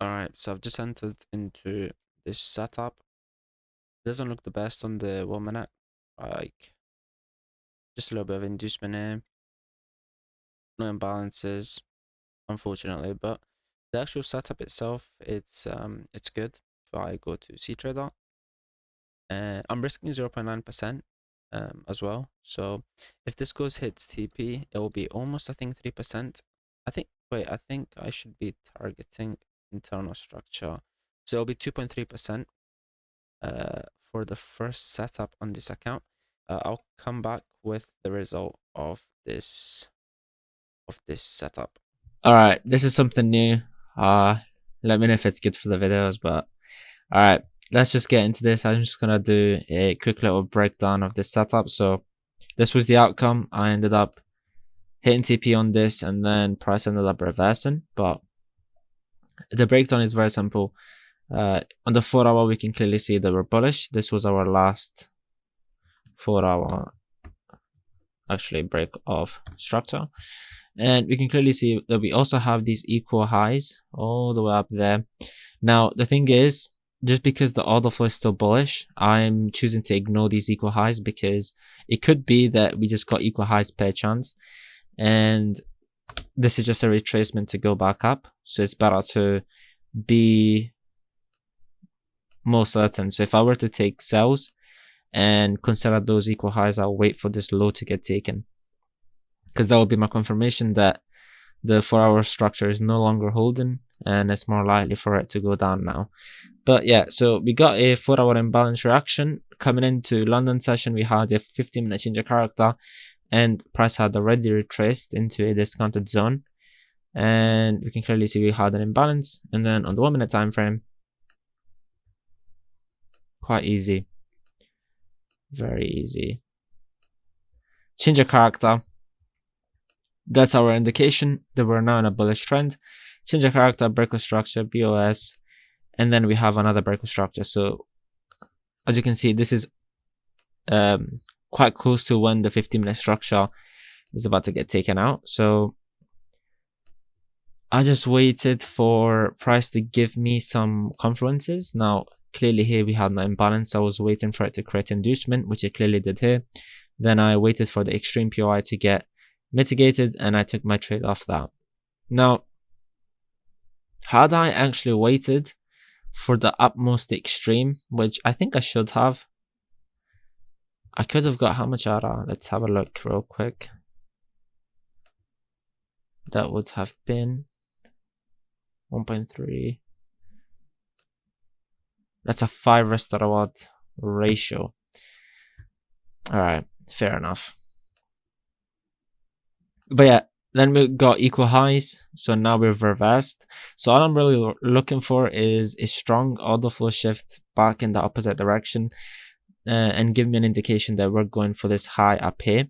Alright, so I've just entered into this setup. Doesn't look the best on the 1 minute. Like, just a little bit of inducement here. No imbalances, unfortunately, but the actual setup itself, it's good. If I go to CTrader, I'm risking 0.9% as well. So if this goes hits TP, it will be almost, I think, 3%. I think I should be targeting internal structure. So it'll be 2.3% for the first setup on this account. I'll come back with the result of this setup. All right, this is something new. Let me know if it's good for the videos, but all right, let's just get into this. I'm just gonna do a quick little breakdown of this setup. So this was the outcome. I ended up hitting TP on this, and then price ended up reversing. But the breakdown is very simple. On the 4 hour, we can clearly see that we're bullish. This was our last 4 hour actually break of structure, and we can clearly see that we also have these equal highs all the way up there. Now the thing is, just because the order flow is still bullish, I'm choosing to ignore these equal highs because it could be that we just got equal highs per chance, and this is just a retracement to go back up. So it's better to be more certain. So if I were to take sells and consider those equal highs, I'll wait for this low to get taken, because that will be my confirmation that the 4 hour structure is no longer holding, and it's more likely for it to go down now. But yeah, so we got a 4 hour imbalance reaction. Coming into London session, we had a 15-minute change of character, and price had already retraced into a discounted zone, and we can clearly see we had an imbalance. And then on the 1 minute time frame, quite easy, very easy. Change of character, that's our indication that we're now in a bullish trend. Change of character, break of structure, BOS, and then we have another break of structure. So as you can see, this is quite close to when the 15-minute structure is about to get taken out. So I just waited for price to give me some confluences. Now clearly here we had an imbalance. I was waiting for it to create inducement, which it clearly did here. Then I waited for the extreme POI to get mitigated, and I took my trade off that. Now, had I actually waited for the utmost extreme, which I think I should have, I could have got how much ARA? Let's have a look real quick. That would have been 1.3. That's a 5 risk to reward ratio. Alright, fair enough. But yeah, then we got equal highs, so now we've reversed. So all I'm really looking for is a strong order flow shift back in the opposite direction, and give me an indication that we're going for this high up here.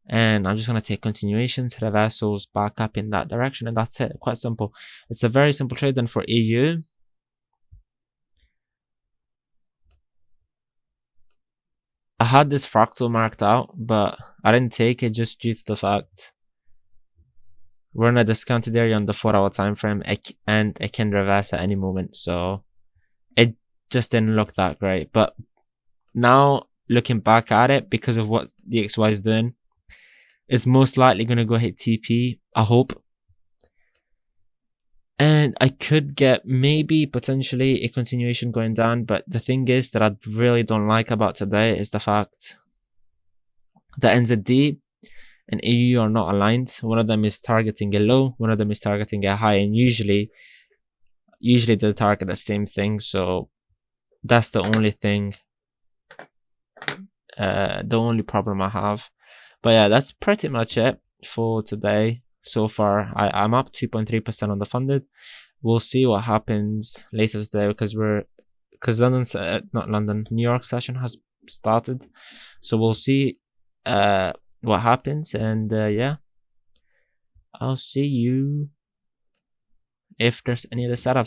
And I'm just going to take continuations, reversals back up in that direction, and that's it. Quite simple. It's a very simple trade. And for EU, I had this fractal marked out, but I didn't take it just due to the fact we're in a discounted area on the 4 hour time frame, and it can reverse at any moment. So it just didn't look that great. But now looking back at it, because of what the XY is doing, it's most likely going to go hit TP, I hope. And I could get maybe potentially a continuation going down. But the thing is that I really don't like about today is the fact that NZD and EU are not aligned. One of them is targeting a low, one of them is targeting a high, and usually they target the same thing. So that's the only thing, the only problem I have. But yeah, that's pretty much it for today. So far, I'm up 2.3% on the funded. We'll see what happens later today, because New York session has started. So we'll see what happens, and yeah, I'll see you if there's any other setups.